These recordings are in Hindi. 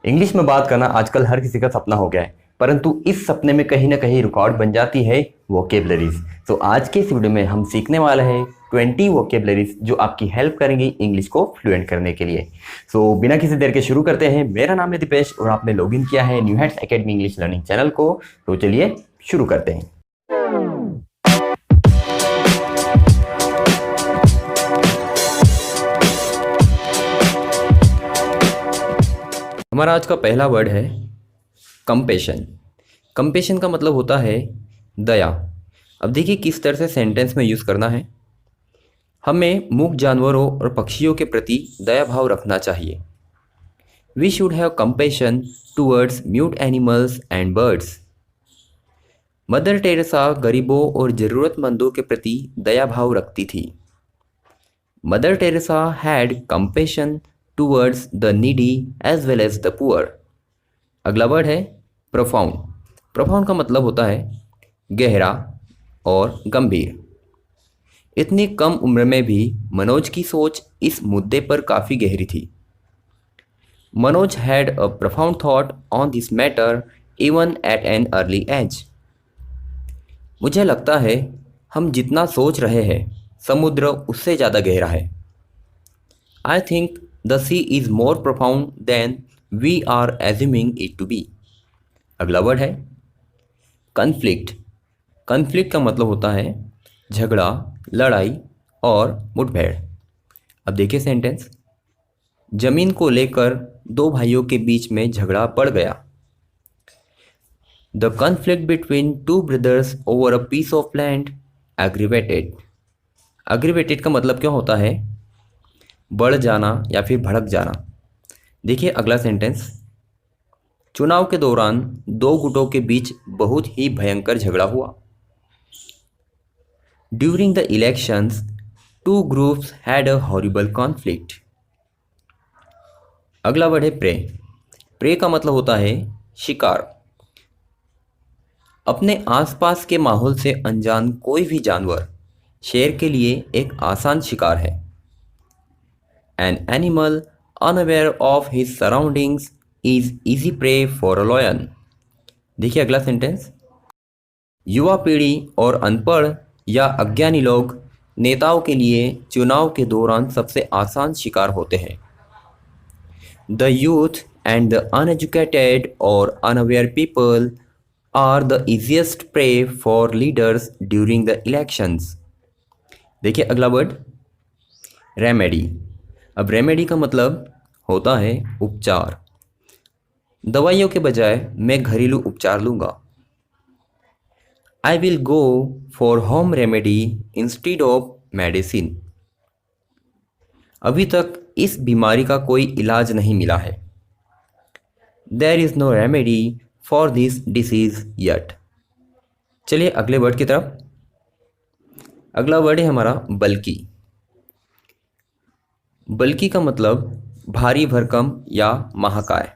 इंग्लिश में बात करना आजकल हर किसी का सपना हो गया है, परंतु इस सपने में कहीं ना कहीं रुकावट बन जाती है वोकेबलरीज। तो आज के इस वीडियो में हम सीखने वाले हैं 20 वोकेबलरीज जो आपकी हेल्प करेंगी इंग्लिश को फ्लुएंट करने के लिए। बिना किसी देर के शुरू करते हैं। मेरा नाम है दीपेश और आपने लॉगिन किया है new heads academy English learning channel को। तो चलिए शुरू करते हैं। हमारा आज का पहला वर्ड है कंपेशन। कंपेशन का मतलब होता है दया। अब देखिए किस तरह से सेंटेंस में यूज़ करना है। हमें मूक जानवरों और पक्षियों के प्रति दया भाव रखना चाहिए। We should have compassion towards mute animals and birds. Mother Teresa गरीबों और ज़रूरतमंदों के प्रति दया भाव रखती थी। Mother Teresa had compassion towards the needy as well as the poor. अगला वर्ड है प्रोफाउंड। प्रोफाउंड का मतलब होता है गहरा और गंभीर। इतनी कम उम्र में भी मनोज की सोच इस मुद्दे पर काफ़ी गहरी थी। Manoj had a profound thought on this matter even at an early age. मुझे लगता है हम जितना सोच रहे हैं समुद्र उससे ज़्यादा गहरा है। I think the sea is more profound than we are assuming it to be. अगला वर्ड है कन्फ्लिक्ट। कन्फ्लिक्ट का मतलब होता है झगड़ा, लड़ाई और मुठभेड़। अब देखिए सेंटेंस। जमीन को लेकर दो भाइयों के बीच में झगड़ा बढ़ गया। The conflict between two brothers over a piece of land aggravated. Aggravated का मतलब क्या होता है? बढ़ जाना या फिर भड़क जाना। देखिए अगला सेंटेंस। चुनाव के दौरान दो गुटों के बीच बहुत ही भयंकर झगड़ा हुआ। During the elections two groups had a horrible conflict. अगला वर्ड है प्रे। प्रे का मतलब होता है शिकार। अपने आसपास के माहौल से अनजान कोई भी जानवर शेर के लिए एक आसान शिकार है। An animal unaware of his surroundings is easy prey for a lion। देखिए अगला सेंटेंस। युवा पीढ़ी और अनपढ़ या अज्ञानी लोग नेताओं के लिए चुनाव के दौरान सबसे आसान शिकार होते हैं। The youth and the uneducated और unaware people are the easiest prey for leaders during the elections. देखिए अगला वर्ड रेमेडी। अब रेमेडी का मतलब होता है उपचार। दवाइयों के बजाय मैं घरेलू उपचार लूँगा। I will go for home remedy instead of medicine. अभी तक इस बीमारी का कोई इलाज नहीं मिला है। There is no remedy for this disease yet. चलिए अगले वर्ड की तरफ। अगला वर्ड है हमारा बल्कि। बल्कि का मतलब भारी भरकम या महाकाय।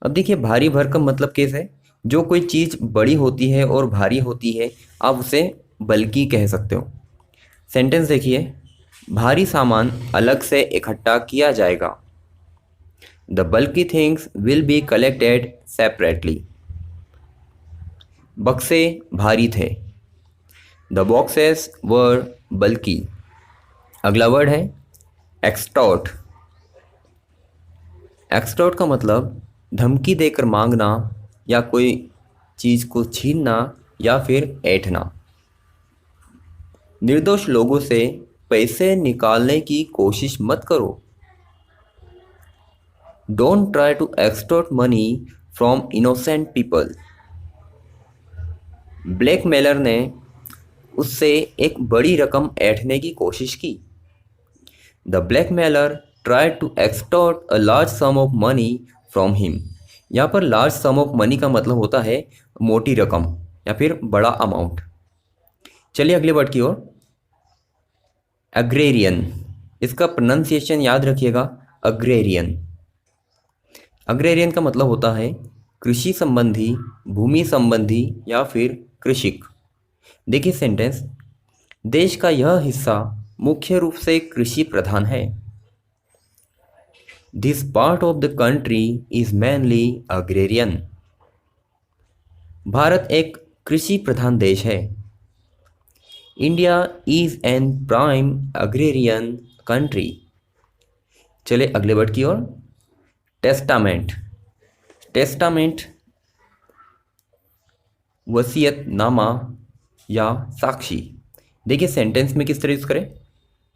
अब देखिए भारी भरकम मतलब कैसे? जो कोई चीज़ बड़ी होती है और भारी होती है आप उसे बल्कि कह सकते हो। सेंटेंस देखिए। भारी सामान अलग से इकट्ठा किया जाएगा। द बल्कि things will be collected separately. बक्से भारी थे। द बॉक्सेस वर बल्कि। अगला वर्ड है एक्सटॉर्ट। एक्सटॉर्ट का मतलब धमकी देकर मांगना या कोई चीज़ को छीनना या फिर ऐंठना। निर्दोष लोगों से पैसे निकालने की कोशिश मत करो। Don't try to extort money from innocent people. Blackmailer ने उससे एक बड़ी रकम ऐंठने की कोशिश की। The blackmailer tried to extort a large sum of money from him. यहाँ पर लार्ज सम ऑफ मनी का मतलब होता है मोटी रकम या फिर बड़ा अमाउंट। चलिए अगले वर्ड की ओर। अग्रेरियन। इसका प्रोनाउंसिएशन याद रखिएगा, अग्रेरियन। अग्रेरियन का मतलब होता है कृषि संबंधी, भूमि संबंधी या फिर कृषिक। देखिए सेंटेंस। देश का यह हिस्सा मुख्य रूप से कृषि प्रधान है। This part of the country is mainly agrarian. Bharat एक कृषि प्रधान देश है। India is an prime agrarian country. चले अगले वर्ड की ओर। टेस्टामेंट। टेस्टामेंट वसीयतनामा या साक्षी। देखिए सेंटेंस में किस तरह यूज करें।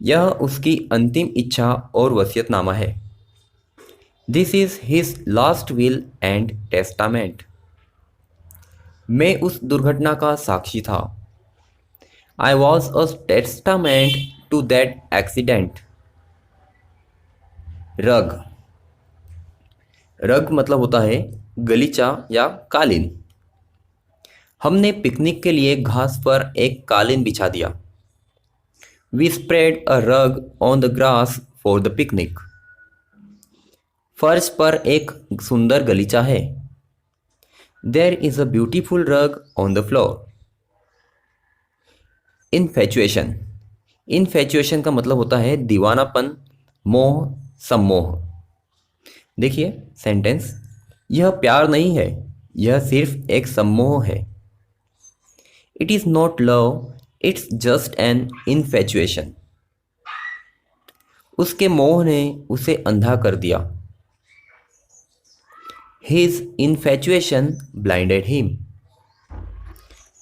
यह उसकी अंतिम इच्छा और वसीयतनामा है। This is his last will and testament. मैं उस दुर्घटना का साक्षी था। I was a testament to that accident. Rug. Rug मतलब होता है गलीचा या कालीन। हमने पिकनिक के लिए घास पर एक कालीन बिछा दिया। वी स्प्रेड अ रग on the grass for the picnic. फर्श पर एक सुंदर गलीचा है। देयर इज अ ब्यूटीफुल रग on the floor. Infatuation. Infatuation का मतलब होता है दीवानापन, मोह, सम्मोह। देखिए सेंटेंस। यह प्यार नहीं है, यह सिर्फ एक सम्मोह है। It is not love, it's just an infatuation. उसके मोह ने उसे अंधा कर दिया। His infatuation blinded him.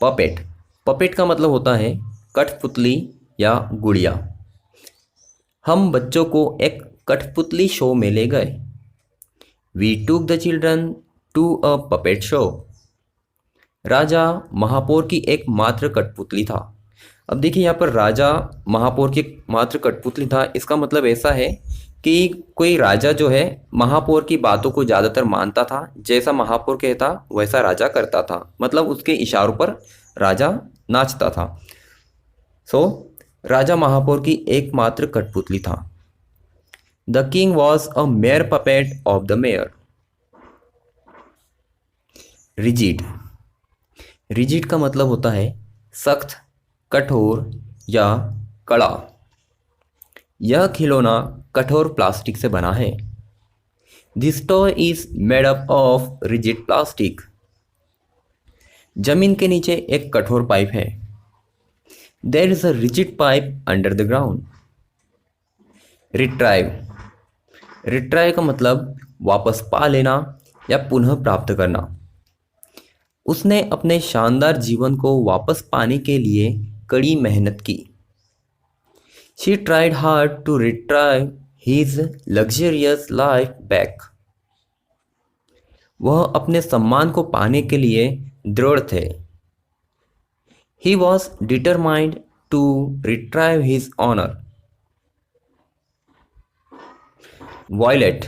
Puppet. Puppet का मतलब होता है कठपुतली या गुड़िया। हम बच्चों को एक कठपुतली शो में ले गए। We took the children to a puppet show. राजा महापौर की एकमात्र कठपुतली था। अब देखिए यहाँ पर राजा महापौर की मात्र कठपुतली था, इसका मतलब ऐसा है कि कोई राजा जो है महापौर की बातों को ज़्यादातर मानता था। जैसा महापौर कहता वैसा राजा करता था, मतलब उसके इशारों पर राजा नाचता था। सो राजा महापौर की एकमात्र कठपुतली था। The king was a mayor puppet of the mayor. Rigid. Rigid का मतलब होता है सख्त, कठोर या कड़ा। यह खिलौना कठोर प्लास्टिक से बना है। This toy is made up of rigid plastic. जमीन के नीचे एक कठोर पाइप है। There is a rigid pipe under the ground. Retrieve. Retrieve का मतलब वापस पा लेना या पुनः प्राप्त करना। उसने अपने शानदार जीवन को वापस पाने के लिए कड़ी मेहनत की। She tried hard to retrieve his luxurious life back. वह अपने सम्मान को पाने के लिए दृढ़ थे। He was determined to retrieve his honour. Violate.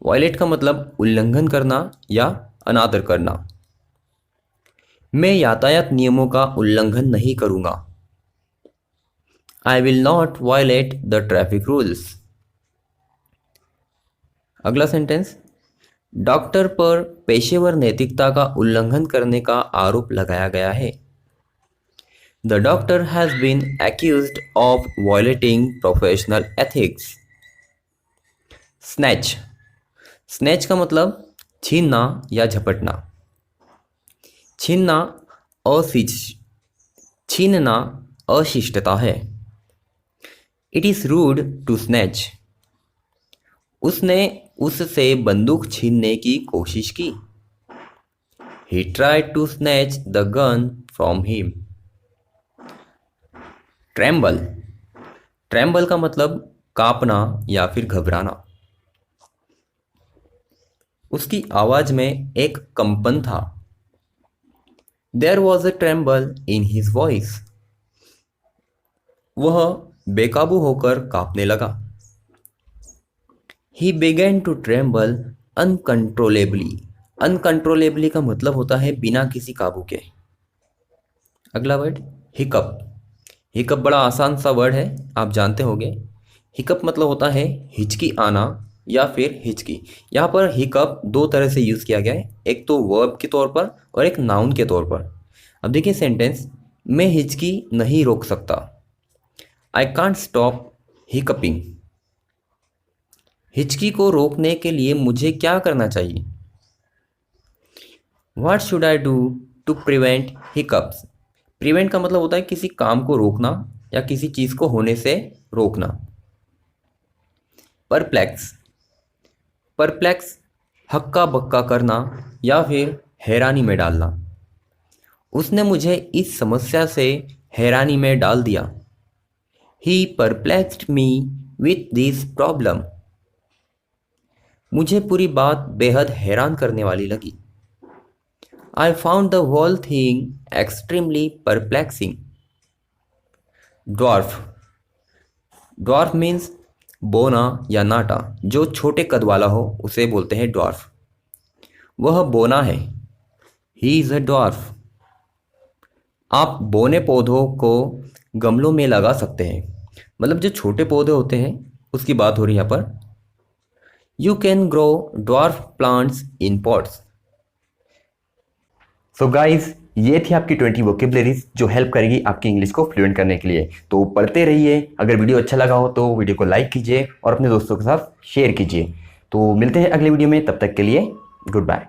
Violate का मतलब उल्लंघन करना या अनादर करना। मैं यातायात नियमों का उल्लंघन नहीं करूंगा। I will not violate the traffic rules. अगला सेंटेंस। डॉक्टर पर पेशेवर नैतिकता का उल्लंघन करने का आरोप लगाया गया है। The doctor has been accused of violating professional ethics. Snatch. Snatch का मतलब छीनना या झपटना। छीनना अशिष्टता है। It is rude to snatch. उसने उससे बंदूक छीनने की कोशिश की। He tried to snatch the gun from him. Tremble. Tremble का मतलब कांपना या फिर घबराना। उसकी आवाज में एक कंपन था। There was a tremble in his voice. वह बेकाबू होकर कांपने लगा। He began to tremble uncontrollably. Uncontrollably का मतलब होता है बिना किसी काबू के। अगला वर्ड हिकअप। हिकअप बड़ा आसान सा वर्ड है, आप जानते होंगे। हिकअप मतलब होता है हिचकी आना या फिर हिचकी। यहाँ पर हिकअप दो तरह से यूज़ किया गया है, एक तो वर्ब के तौर पर और एक नाउन के तौर पर। अब देखिए सेंटेंस। मैं हिचकी नहीं रोक सकता। I can't stop hiccupping. हिचकी को रोकने के लिए मुझे क्या करना चाहिए? What should I do to prevent hiccups? Prevent का मतलब होता है किसी काम को रोकना या किसी चीज़ को होने से रोकना। परप्लेक्स, परप्लेक्स हक्का बक्का करना या फिर हैरानी में डालना। उसने मुझे इस समस्या से हैरानी में डाल दिया। He perplexed me with this problem. मुझे पूरी बात बेहद हैरान करने वाली लगी। I found the whole thing extremely perplexing. Dwarf, dwarf means बोना या नाटा, जो छोटे कद वाला हो उसे बोलते हैं ड्वार्फ। वह बोना है। He is a dwarf. आप बोने पौधों को गमलों में लगा सकते हैं, मतलब जो छोटे पौधे होते हैं उसकी बात हो रही है यहाँ पर। You can grow dwarf plants in pots. So guys, ये थी आपकी 20 वोकेबलरीज जो हेल्प करेगी आपकी इंग्लिश को फ्लुएंट करने के लिए। तो पढ़ते रहिए। अगर वीडियो अच्छा लगा हो तो वीडियो को लाइक कीजिए और अपने दोस्तों के साथ शेयर कीजिए। तो मिलते हैं अगले वीडियो में, तब तक के लिए गुड बाय।